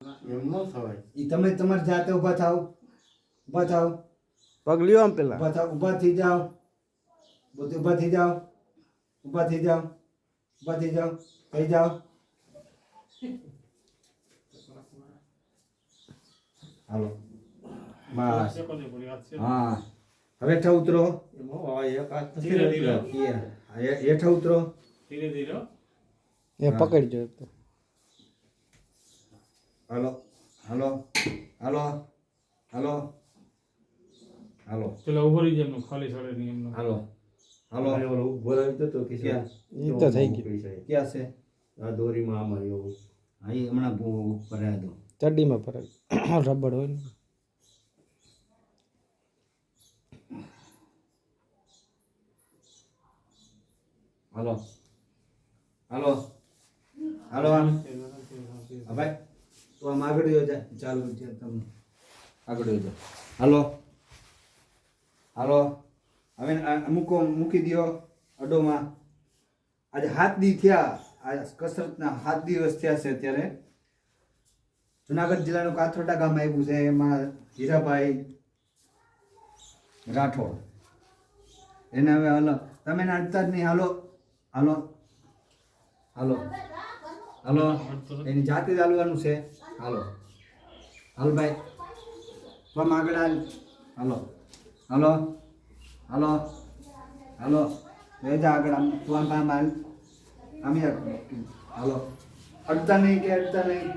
એમ ન થવાય. ઈ તમે તમારી જાતે ઊભા થાવ. ઊભા થાવ. પગ લ્યો આમ પેલા. ઊભા થાવ. ઊભા થઈ જાવ. બધું ઊભા થઈ જાવ. ઊભા થઈ જાવ. ઊભા થઈ જાવ. થઈ જાવ. હાલો. બસ. હા. હવે હેઠા ઉતરો. એમાં હોય એક હાથ નથી ધીરે ધીરે. રહેતો. હેઠા ઉતરો. ધીરે ધીરે એ પકડજો તો. હાલો. હાલો. હાલો. હાલો. હાલો. પેલા ઉભો રહી જાય એમનો ખાલી છોડે નહીં એમનો. હાલો. હાલો. અને ઓલો ઊભો રહ્યો તો કે ક્યાં? ઈ તો થઈ ગયું. ક્યાં છે? આ દોરીમાં આમાં એવું. હા એ હમણાં ભરાય દો. ચડ્ડીમાં ફરક રબડ હોય ને. હાલો. હાલો. હાલો. હા ભાઈ તો આમ આગળ વયો જા. ચાલુ છે તમે આગળ વયો જા. હાલો. હાલો. હવે મૂકી દો અડોમાં. આજે 7 દી થયા. આ કસરતના 7 દિવસ થયા છે. અત્યારે જુનાગઢ જિલ્લાનું કાથરોડા ગામ આવ્યું છે. એમાં હીરાભાઈ રાઠોડ એને હવે હાલો તમે નાટતા જ નહીં. હાલો. હાલો. હાલો. હાલો. એની જાતે જ હાલવાનું છે. હાલો. હાલો ભાઈ તો આમ આગળ હાલ. હાલો. હાલો. હાલો. હાલો. બે જા આગળ આમ તું આમ આમ હાલ. આમ હાલો. અડતા નહીં કે અડતા નહીં.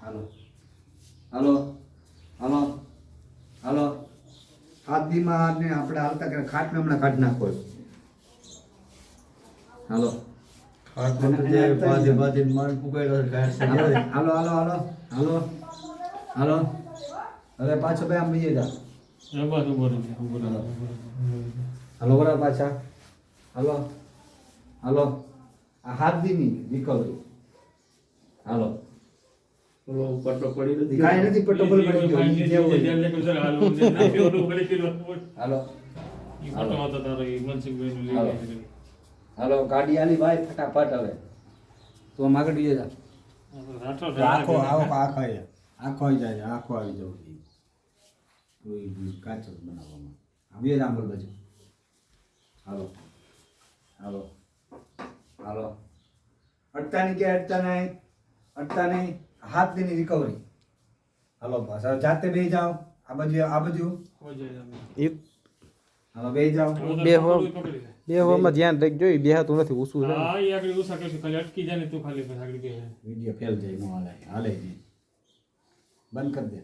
હાલો. હાલો. હાલો. હાલો. 7 દીમાં ને આપણે હાલતા કરે ખાટને હમણાં કાઢી નાખો. હાલો. હાથમાં તો જે બાંધી બાંધીને માર પુગાડ્યો છે કાંઈ હાલો. સમજાય. હાલો. હાલો. હાલો. હાલો. હવે પાછો ભાઈ આમ બીજે જા. બસ ઉભો રહી જાય ઉભો રહી જાય. હાલો વરા પાછા. હાલો. હાલો. આ 7 દીની રિકવરી. હાલો. ઓલો પટ્ટો પડી નથી. કાંઈ નથી પટ્ટો પર પડી ગયો. ઈ જે હોય. ધ્યાન રાખજો સર, હાલ હું ધ્યાન રાખજો, ઓલું પડી ગયું. હાલો. ઈ ફોટો હતો તારો, ઈ મનસુખભાઈનો લઈ હાલો. ગયા. હાલો ગાડી આલી ભાઈ ફટાફટ. હવે તું આમ આગળ બીજે જા. રાઠોડ આખો આખો આખો આવી જાય. આખો આવી જવું જોઈએ. કાચો બનાવવામાં આવી જ આંબલ બાજુ. હાલો. હાલો. હાલો. અડતા નહીં કે અડતા નહીં. અડતા નહીં. 7 દીની રિકવરી. હાલો બસ હવે જાતે બેસી જાઓ. આ બાજુ આ બાજુ. હો જાય અમે. ઈ હાલો બેસી જાઓ. બે હો પકડી લે. બે હોમાં ધ્યાન રાખજો. ઈ બેહાતું નથી ઊસું છે ને. હા, ઈ આગળ ઉષા કરશું, ખાલી અટકી જાય ને તું ખાલી બસ આગળ બેસે. વિડીયો ફેલ જાય ન હાલે. હાલે નહીં. બંધ કરી દે.